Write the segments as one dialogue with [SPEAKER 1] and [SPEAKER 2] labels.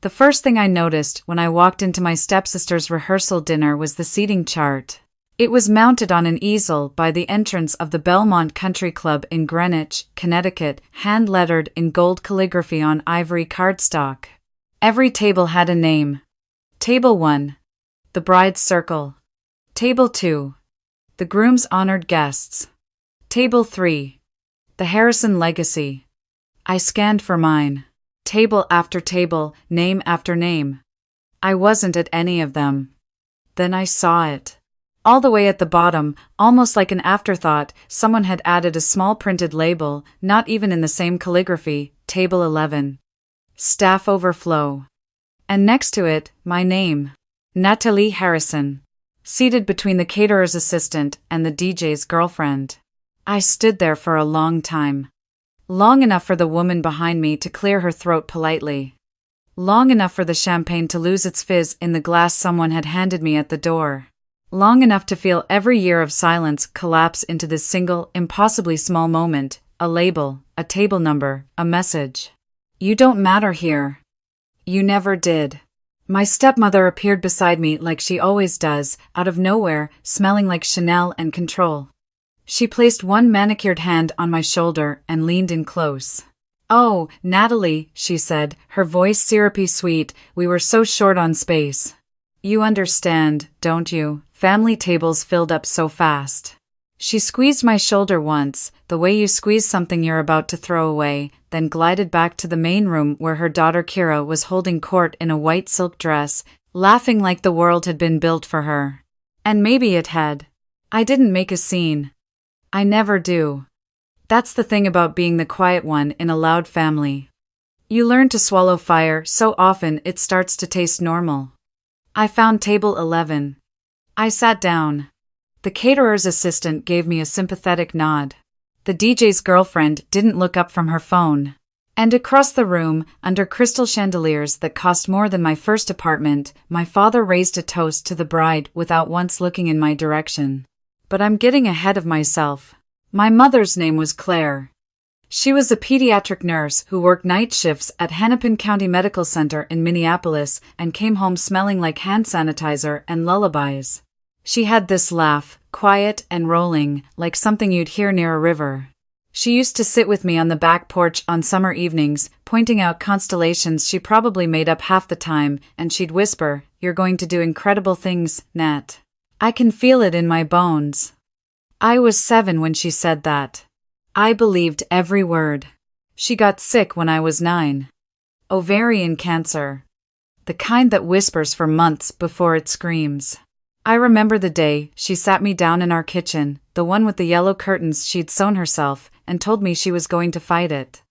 [SPEAKER 1] The first thing I noticed when I walked into my stepsister's rehearsal dinner was the seating chart. It was mounted on an easel by the entrance of the Belmont Country Club in Greenwich, Connecticut, hand-lettered in gold calligraphy on ivory cardstock. Every table had a name. Table 1. The Bride's Circle. Table 2. The Groom's Honored Guests. Table 3. The Harrison Legacy. I scanned for mine. Table after table, name after name. I wasn't at any of them. Then I saw it. All the way at the bottom, almost like an afterthought, someone had added a small printed label, not even in the same calligraphy, Table 11. Staff Overflow. And next to it, my name. Natalie Harrison. Seated between the caterer's assistant and the DJ's girlfriend. I stood there for a long time. Long enough for the woman behind me to clear her throat politely. Long enough for the champagne to lose its fizz in the glass someone had handed me at the door. Long enough to feel every year of silence collapse into this single, impossibly small moment, a label, a table number, a message. You don't matter here. You never did. My stepmother appeared beside me like she always does, out of nowhere, smelling like Chanel and control. She placed one manicured hand on my shoulder and leaned in close. "Oh, Natalie," she said, her voice syrupy sweet, we were so short on space. "You understand, don't you? Family tables filled up so fast." She squeezed my shoulder once, the way you squeeze something you're about to throw away, then glided back to the main room where her daughter Kira was holding court in a white silk dress, laughing like the world had been built for her. And maybe it had. I didn't make a scene. I never do. That's the thing about being the quiet one in a loud family. You learn to swallow fire so often it starts to taste normal. I found table 11. I sat down. The caterer's assistant gave me a sympathetic nod. The DJ's girlfriend didn't look up from her phone. And across the room, under crystal chandeliers that cost more than my first apartment, my father raised a toast to the bride without once looking in my direction. But I'm getting ahead of myself. My mother's name was Claire. She was a pediatric nurse who worked night shifts at Hennepin County Medical Center in Minneapolis and came home smelling like hand sanitizer and lullabies. She had this laugh, quiet and rolling, like something you'd hear near a river. She used to sit with me on the back porch on summer evenings, pointing out constellations she probably made up half the time, and she'd whisper, "You're going to do incredible things, Nat. I can feel it in my bones." I was 7 when she said that. I believed every word. She got sick when I was 9. Ovarian cancer. The kind that whispers for months before it screams. I remember the day she sat me down in our kitchen, the one with the yellow curtains she'd sewn herself, and told me she was going to fight it.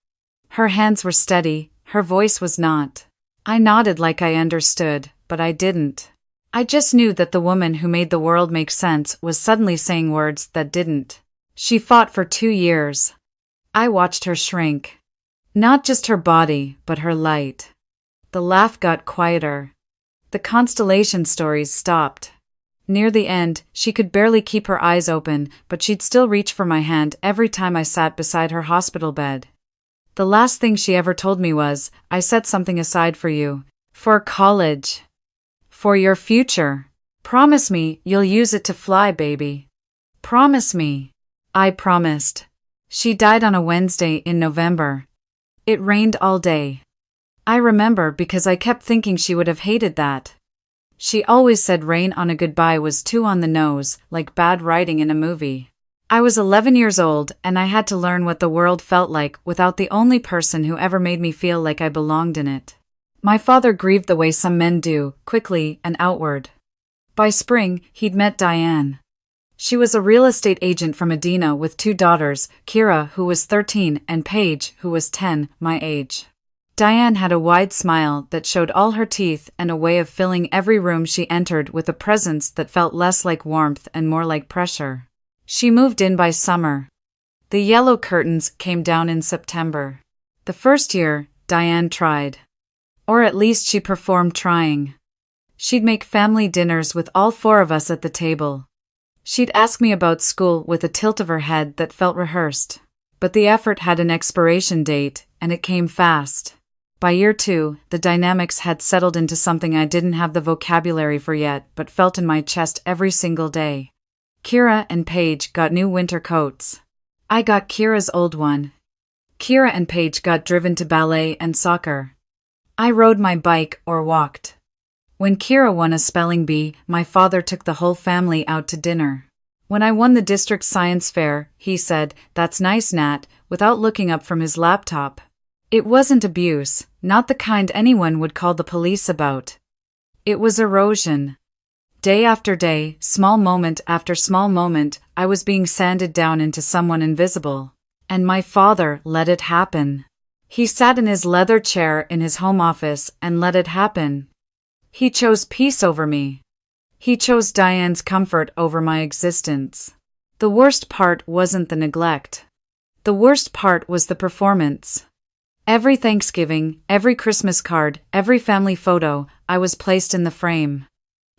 [SPEAKER 1] Her hands were steady, her voice was not. I nodded like I understood, but I didn't. I just knew that the woman who made the world make sense was suddenly saying words that didn't. She fought for 2 years. I watched her shrink. Not just her body, but her light. The laugh got quieter. The constellation stories stopped. Near the end, she could barely keep her eyes open, but she'd still reach for my hand every time I sat beside her hospital bed. The last thing she ever told me was, "I set something aside for you. For college. For your future. Promise me you'll use it to fly, baby. Promise me." I promised. She died on a Wednesday in November. It rained all day. I remember because I kept thinking she would have hated that. She always said rain on a goodbye was too on the nose, like bad writing in a movie. I was 11 years old, and I had to learn what the world felt like without the only person who ever made me feel like I belonged in it. My father grieved the way some men do, quickly and outward. By spring, he'd met Diane. She was a real estate agent from Medina with 2 daughters, Kira, who was 13, and Paige, who was 10, my age. Diane had a wide smile that showed all her teeth and a way of filling every room she entered with a presence that felt less like warmth and more like pressure. She moved in by summer. The yellow curtains came down in September. The first year, Diane tried. Or at least she performed trying. She'd make family dinners with all 4 of us at the table. She'd ask me about school with a tilt of her head that felt rehearsed. But the effort had an expiration date, and it came fast. By year 2, the dynamics had settled into something I didn't have the vocabulary for yet, but felt in my chest every single day. Kira and Paige got new winter coats. I got Kira's old one. Kira and Paige got driven to ballet and soccer. I rode my bike or walked. When Kira won a spelling bee, my father took the whole family out to dinner. When I won the district science fair, he said, "That's nice, Nat," without looking up from his laptop. It wasn't abuse, not the kind anyone would call the police about. It was erosion. Day after day, small moment after small moment, I was being sanded down into someone invisible. And my father let it happen. He sat in his leather chair in his home office and let it happen. He chose peace over me. He chose Diane's comfort over my existence. The worst part wasn't the neglect. The worst part was the performance. Every Thanksgiving, every Christmas card, every family photo, I was placed in the frame.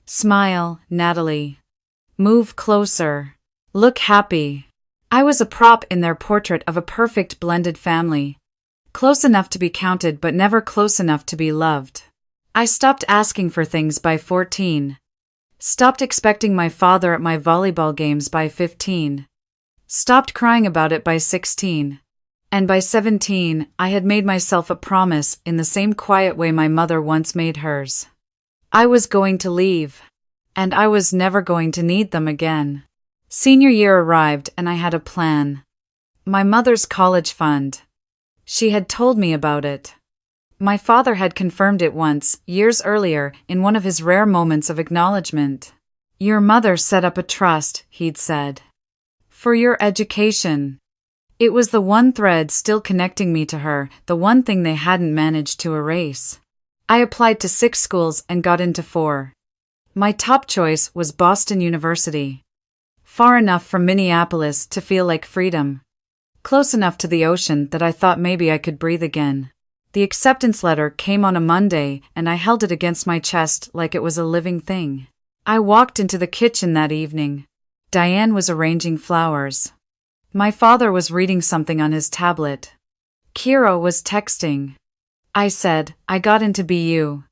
[SPEAKER 1] Smile, Natalie. Move closer. Look happy. I was a prop in their portrait of a perfect blended family. Close enough to be counted but never close enough to be loved. I stopped asking for things by 14. Stopped expecting my father at my volleyball games by 15. Stopped crying about it by 16. And by 17, I had made myself a promise in the same quiet way my mother once made hers. I was going to leave. And I was never going to need them again. Senior year arrived and I had a plan. My mother's college fund. She had told me about it. My father had confirmed it once, years earlier, in one of his rare moments of acknowledgment. "Your mother set up a trust," he'd said. "For your education." It was the one thread still connecting me to her, the one thing they hadn't managed to erase. I applied to 6 schools and got into 4. My top choice was Boston University. Far enough from Minneapolis to feel like freedom. Close enough to the ocean that I thought maybe I could breathe again. The acceptance letter came on a Monday and I held it against my chest like it was a living thing. I walked into the kitchen that evening. Diane was arranging flowers. My father was reading something on his tablet. Kira was texting. I said, "I got into BU.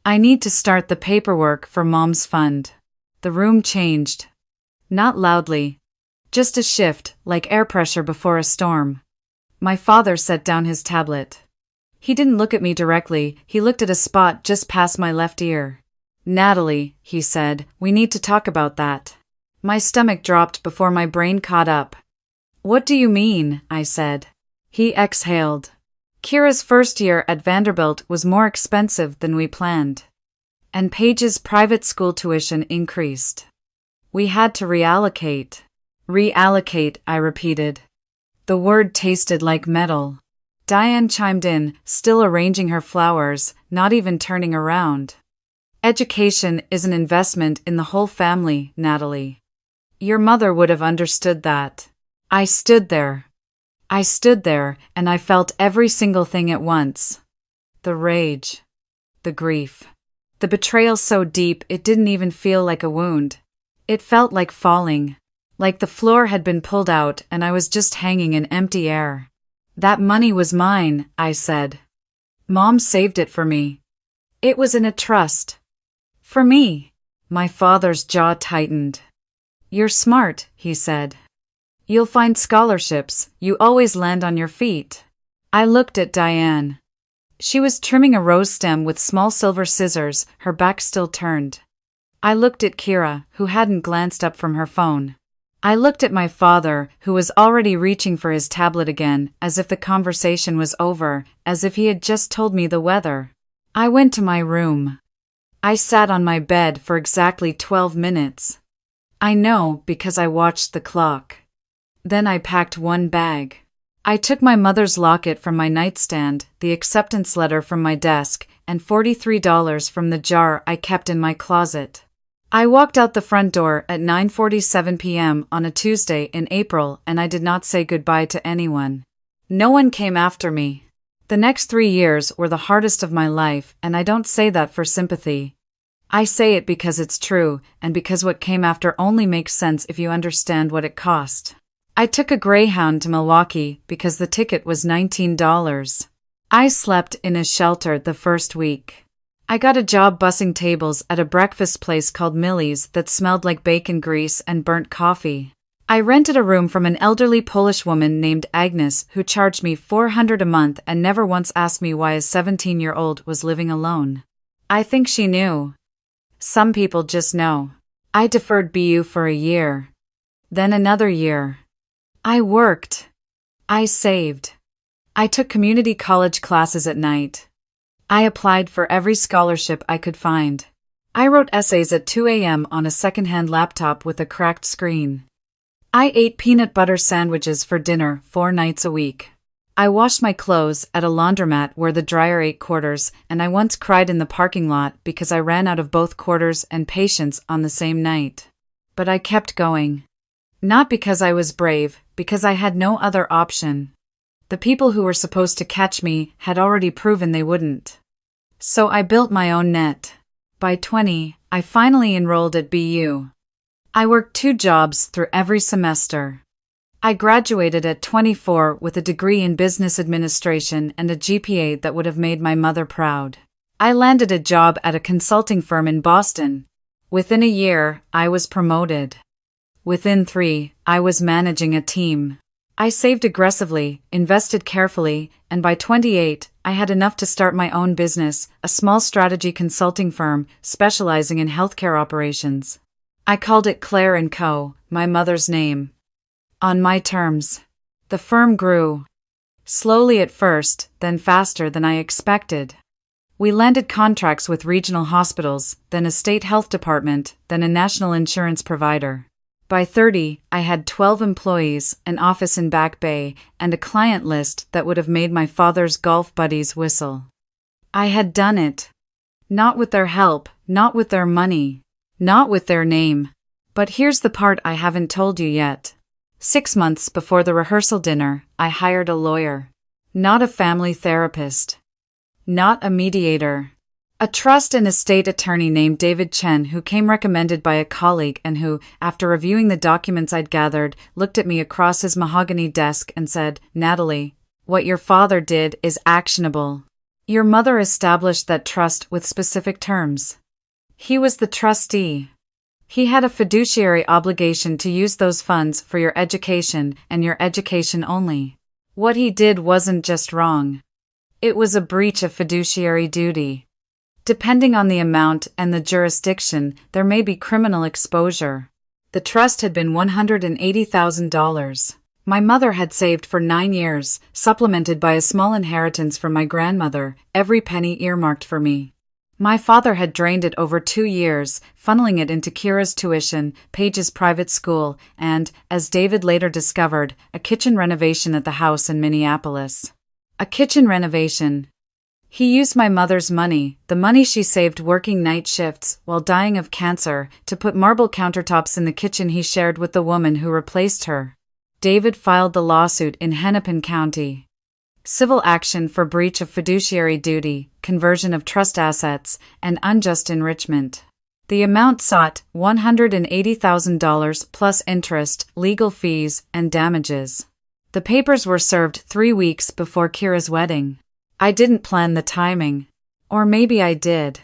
[SPEAKER 1] I need to start the paperwork for Mom's fund." The room changed. Not loudly. Just a shift, like air pressure before a storm. My father set down his tablet. He didn't look at me directly, he looked at a spot just past my left ear. "Natalie," he said, "we need to talk about that." My stomach dropped before my brain caught up. "What do you mean?" I said. He exhaled. Kira's first year at Vanderbilt was more expensive than we planned. And Paige's private school tuition increased. We had to reallocate. Reallocate, I repeated. The word tasted like metal. Diane chimed in, still arranging her flowers, not even turning around. "Education is an investment in the whole family, Natalie. Your mother would have understood that." I stood there, and I felt every single thing at once. The rage. The grief. The betrayal so deep it didn't even feel like a wound. It felt like falling. Like the floor had been pulled out and I was just hanging in empty air. "That money was mine," I said. "Mom saved it for me. It was in a trust. For me." My father's jaw tightened. "You're smart," he said. "You'll find scholarships, you always land on your feet." I looked at Diane. She was trimming a rose stem with small silver scissors, her back still turned. I looked at Kira, who hadn't glanced up from her phone. I looked at my father, who was already reaching for his tablet again, as if the conversation was over, as if he had just told me the weather. I went to my room. I sat on my bed for exactly 12 minutes. I know because I watched the clock. Then I packed one bag. I took my mother's locket from my nightstand, the acceptance letter from my desk, and $43 from the jar I kept in my closet. I walked out the front door at 9:47 p.m. on a Tuesday in April and I did not say goodbye to anyone. No one came after me. The next 3 years were the hardest of my life and I don't say that for sympathy. I say it because it's true and because what came after only makes sense if you understand what it cost. I took a Greyhound to Milwaukee because the ticket was $19. I slept in a shelter the first week. I got a job bussing tables at a breakfast place called Millie's that smelled like bacon grease and burnt coffee. I rented a room from an elderly Polish woman named Agnes who charged me $400 a month and never once asked me why a 17-year-old was living alone. I think she knew. Some people just know. I deferred BU for a year. Then another year. I worked. I saved. I took community college classes at night. I applied for every scholarship I could find. I wrote essays at 2 a.m. on a secondhand laptop with a cracked screen. I ate peanut butter sandwiches for dinner 4 nights a week. I washed my clothes at a laundromat where the dryer ate quarters, and I once cried in the parking lot because I ran out of both quarters and patience on the same night. But I kept going. Not because I was brave, because I had no other option. The people who were supposed to catch me had already proven they wouldn't. So I built my own net. By 20, I finally enrolled at BU. I worked 2 jobs through every semester. I graduated at 24 with a degree in business administration and a GPA that would have made my mother proud. I landed a job at a consulting firm in Boston. Within a year, I was promoted. Within 3, I was managing a team. I saved aggressively, invested carefully, and by 28, I had enough to start my own business, a small strategy consulting firm specializing in healthcare operations. I called it Claire & Co., my mother's name. On my terms. The firm grew. Slowly at first, then faster than I expected. We landed contracts with regional hospitals, then a state health department, then a national insurance provider. By 30, I had 12 employees, an office in Back Bay, and a client list that would have made my father's golf buddies whistle. I had done it. Not with their help, not with their money, not with their name. But here's the part I haven't told you yet. 6 months before the rehearsal dinner, I hired a lawyer. Not a family therapist. Not a mediator. A trust and estate attorney named David Chen who came recommended by a colleague and who, after reviewing the documents I'd gathered, looked at me across his mahogany desk and said, "Natalie, what your father did is actionable. Your mother established that trust with specific terms. He was the trustee. He had a fiduciary obligation to use those funds for your education and your education only. What he did wasn't just wrong. It was a breach of fiduciary duty. Depending on the amount and the jurisdiction, there may be criminal exposure." The trust had been $180,000. My mother had saved for 9 years, supplemented by a small inheritance from my grandmother, every penny earmarked for me. My father had drained it over 2 years, funneling it into Kira's tuition, Paige's private school, and, as David later discovered, a kitchen renovation at the house in Minneapolis. A kitchen renovation. He used my mother's money, the money she saved working night shifts while dying of cancer, to put marble countertops in the kitchen he shared with the woman who replaced her. David filed the lawsuit in Hennepin County. Civil action for breach of fiduciary duty, conversion of trust assets, and unjust enrichment. The amount sought, $180,000 plus interest, legal fees, and damages. The papers were served 3 weeks before Kira's wedding. I didn't plan the timing. Or maybe I did.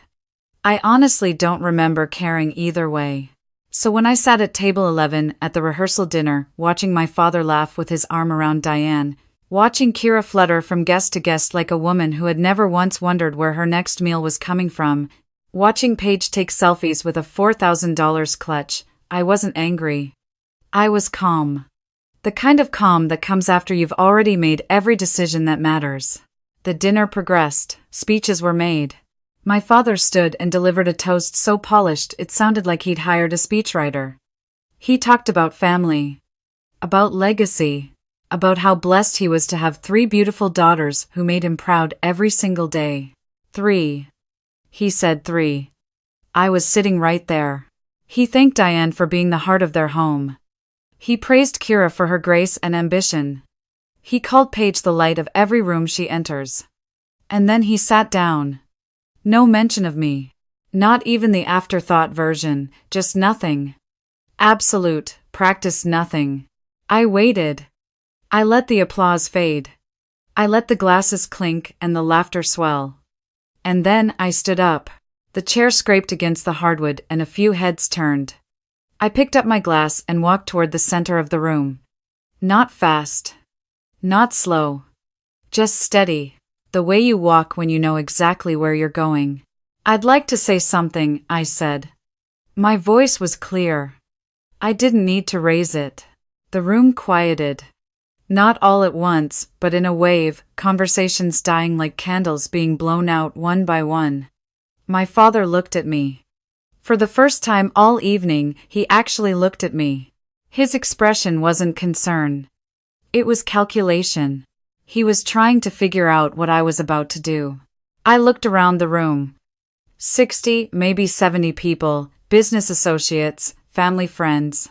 [SPEAKER 1] I honestly don't remember caring either way. So when I sat at table 11 at the rehearsal dinner, watching my father laugh with his arm around Diane, watching Kira flutter from guest to guest like a woman who had never once wondered where her next meal was coming from, watching Paige take selfies with a $4,000 clutch, I wasn't angry. I was calm. The kind of calm that comes after you've already made every decision that matters. The dinner progressed. Speeches were made. My father stood and delivered a toast so polished it sounded like he'd hired a speechwriter. He talked about family. About legacy. About how blessed he was to have 3 beautiful daughters who made him proud every single day. 3. He said 3. I was sitting right there. He thanked Diane for being the heart of their home. He praised Kira for her grace and ambition. He called Paige the light of every room she enters. And then he sat down. No mention of me. Not even the afterthought version, just nothing. Absolute, practiced nothing. I waited. I let the applause fade. I let the glasses clink and the laughter swell. And then I stood up. The chair scraped against the hardwood and a few heads turned. I picked up my glass and walked toward the center of the room. Not fast. Not slow. Just steady. The way you walk when you know exactly where you're going. "I'd like to say something," I said. My voice was clear. I didn't need to raise it. The room quieted. Not all at once, but in a wave, conversations dying like candles being blown out one by one. My father looked at me. For the first time all evening, he actually looked at me. His expression wasn't concern. It was calculation. He was trying to figure out what I was about to do. I looked around the room. 60, maybe 70 people, business associates, family friends.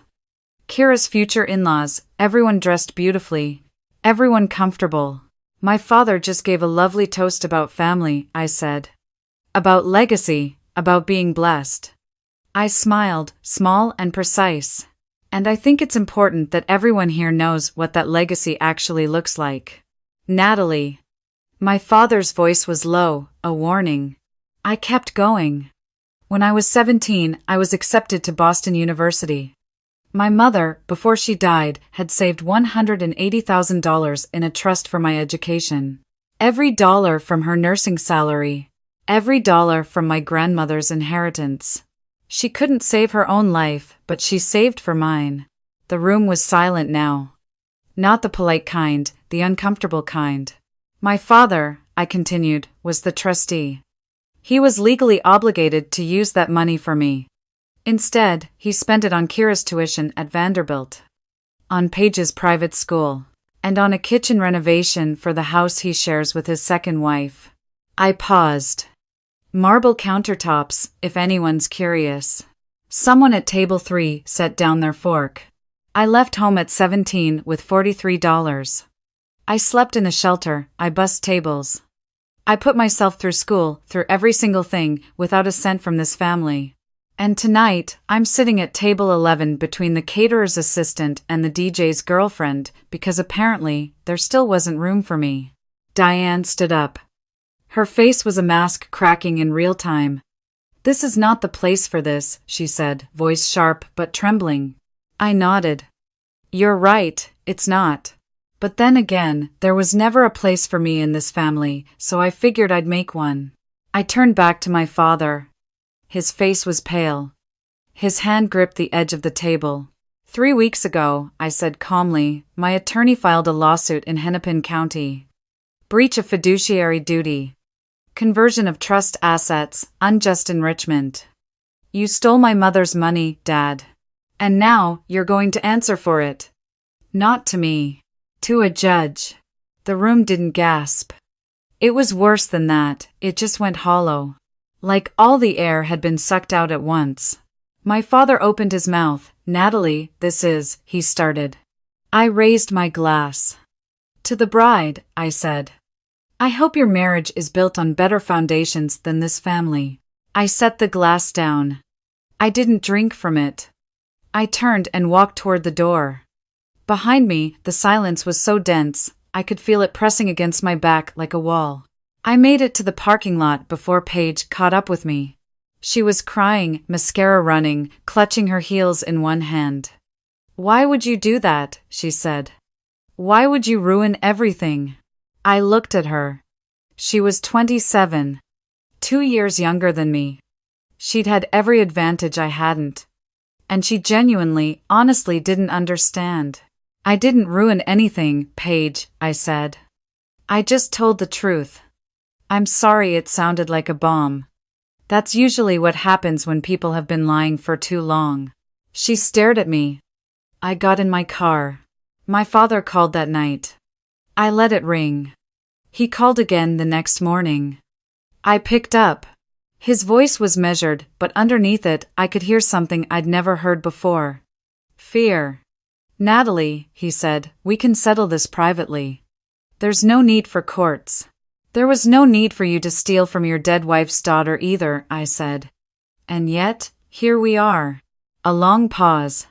[SPEAKER 1] Kira's future in-laws, everyone dressed beautifully. Everyone comfortable. My father just gave a lovely toast about family, I said. About legacy, about being blessed. I smiled, small and precise. And I think it's important that everyone here knows what that legacy actually looks like. Natalie. My father's voice was low, a warning. I kept going. When I was 17, I was accepted to Boston University. My mother, before she died, had saved $180,000 in a trust for my education. Every dollar from her nursing salary. Every dollar from my grandmother's inheritance. She couldn't save her own life, but she saved for mine. The room was silent now. Not the polite kind, the uncomfortable kind. My father, I continued, was the trustee. He was legally obligated to use that money for me. Instead, he spent it on Kira's tuition at Vanderbilt, on Paige's private school, and on a kitchen renovation for the house he shares with his second wife. I paused. Marble countertops, if anyone's curious. Someone at table 3 set down their fork. I left home at 17 with $43. I slept in a shelter, I bussed tables. I put myself through school, through every single thing, without a cent from this family. And tonight, I'm sitting at table 11 between the caterer's assistant and the DJ's girlfriend, because apparently, there still wasn't room for me. Diane stood up. Her face was a mask cracking in real time. "This is not the place for this," she said, voice sharp but trembling. I nodded. "You're right, it's not. But then again, there was never a place for me in this family, so I figured I'd make one." I turned back to my father. His face was pale. His hand gripped the edge of the table. 3 weeks ago, I said calmly, my attorney filed a lawsuit in Hennepin County. Breach of fiduciary duty. Conversion of trust assets, unjust enrichment. You stole my mother's money, Dad. And now, you're going to answer for it. Not to me. To a judge. The room didn't gasp. It was worse than that, it just went hollow. Like all the air had been sucked out at once. My father opened his mouth. "Natalie, this is," he started. I raised my glass. "To the bride," I said. "I hope your marriage is built on better foundations than this family." I set the glass down. I didn't drink from it. I turned and walked toward the door. Behind me, the silence was so dense, I could feel it pressing against my back like a wall. I made it to the parking lot before Paige caught up with me. She was crying, mascara running, clutching her heels in one hand. "Why would you do that?" she said. "Why would you ruin everything?" I looked at her. She was 27. 2 years younger than me. She'd had every advantage I hadn't. And she genuinely, honestly didn't understand. "I didn't ruin anything, Paige," I said. "I just told the truth. I'm sorry it sounded like a bomb. That's usually what happens when people have been lying for too long." She stared at me. I got in my car. My father called that night. I let it ring. He called again the next morning. I picked up. His voice was measured, but underneath it, I could hear something I'd never heard before. Fear. "Natalie," he said, "we can settle this privately. There's no need for courts." "There was no need for you to steal from your dead wife's daughter either," I said. "And yet, here we are." A long pause.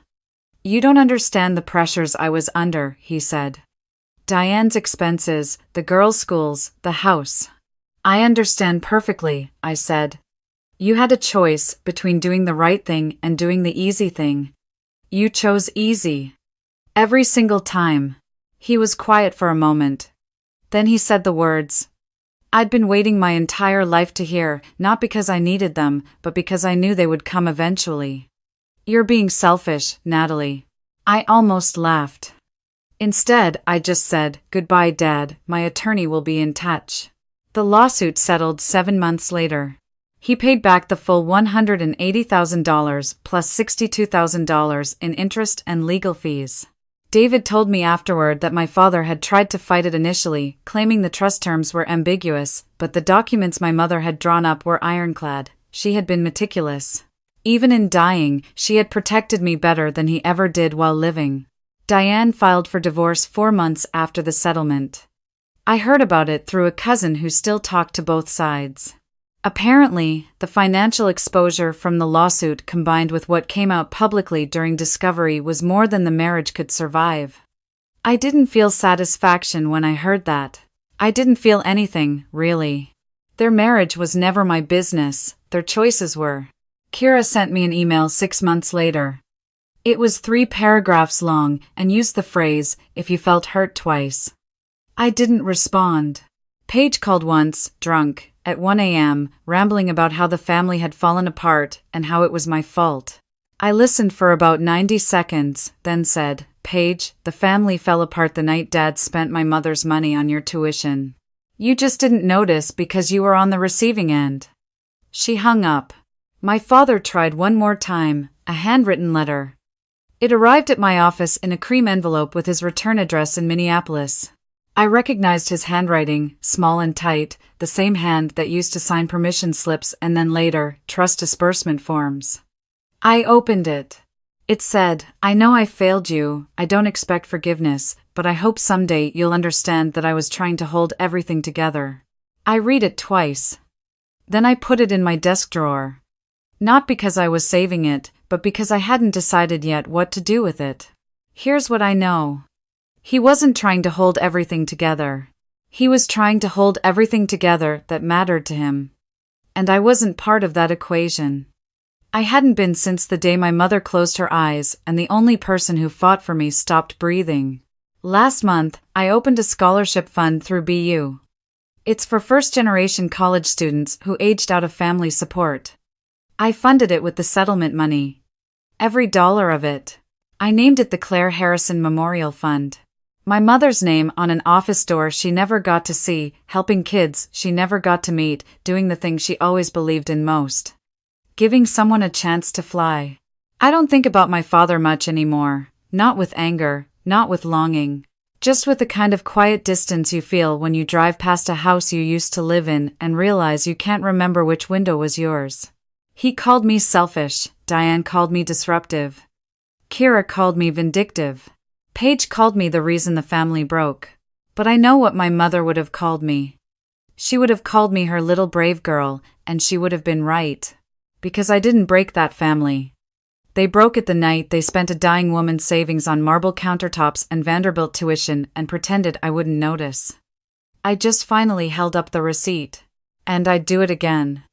[SPEAKER 1] "You don't understand the pressures I was under," he said. Diane's expenses, the girls' schools, the house. I understand perfectly, I said. You had a choice between doing the right thing and doing the easy thing. You chose easy. Every single time. He was quiet for a moment. Then he said the words I'd been waiting my entire life to hear, not because I needed them, but because I knew they would come eventually. You're being selfish, Natalie. I almost laughed. Instead, I just said, goodbye, Dad, my attorney will be in touch. The lawsuit settled 7 months later. He paid back the full $180,000 plus $62,000 in interest and legal fees. David told me afterward that my father had tried to fight it initially, claiming the trust terms were ambiguous, but the documents my mother had drawn up were ironclad. She had been meticulous. Even in dying, she had protected me better than he ever did while living. Diane filed for divorce 4 months after the settlement. I heard about it through a cousin who still talked to both sides. Apparently, the financial exposure from the lawsuit combined with what came out publicly during discovery was more than the marriage could survive. I didn't feel satisfaction when I heard that. I didn't feel anything, really. Their marriage was never my business, their choices were. Kira sent me an email 6 months later. It was 3 paragraphs long and used the phrase, if you felt hurt twice. I didn't respond. Paige called once, drunk, at 1 a.m., rambling about how the family had fallen apart and how it was my fault. I listened for about 90 seconds, then said, Paige, the family fell apart the night Dad spent my mother's money on your tuition. You just didn't notice because you were on the receiving end. She hung up. My father tried one more time, a handwritten letter. It arrived at my office in a cream envelope with his return address in Minneapolis. I recognized his handwriting, small and tight, the same hand that used to sign permission slips and then later, trust disbursement forms. I opened it. It said, I know I failed you, I don't expect forgiveness, but I hope someday you'll understand that I was trying to hold everything together. I read it twice. Then I put it in my desk drawer. Not because I was saving it, but because I hadn't decided yet what to do with it. Here's what I know. He wasn't trying to hold everything together. He was trying to hold everything together that mattered to him. And I wasn't part of that equation. I hadn't been since the day my mother closed her eyes and the only person who fought for me stopped breathing. Last month, I opened a scholarship fund through BU. It's for first-generation college students who aged out of family support. I funded it with the settlement money. Every dollar of it. I named it the Claire Harrison Memorial Fund. My mother's name on an office door she never got to see, helping kids she never got to meet, doing the thing she always believed in most. Giving someone a chance to fly. I don't think about my father much anymore, not with anger, not with longing. Just with the kind of quiet distance you feel when you drive past a house you used to live in and realize you can't remember which window was yours. He called me selfish, Diane called me disruptive. Kira called me vindictive. Paige called me the reason the family broke. But I know what my mother would have called me. She would have called me her little brave girl, and she would have been right. Because I didn't break that family. They broke it the night they spent a dying woman's savings on marble countertops and Vanderbilt tuition and pretended I wouldn't notice. I just finally held up the receipt. And I'd do it again.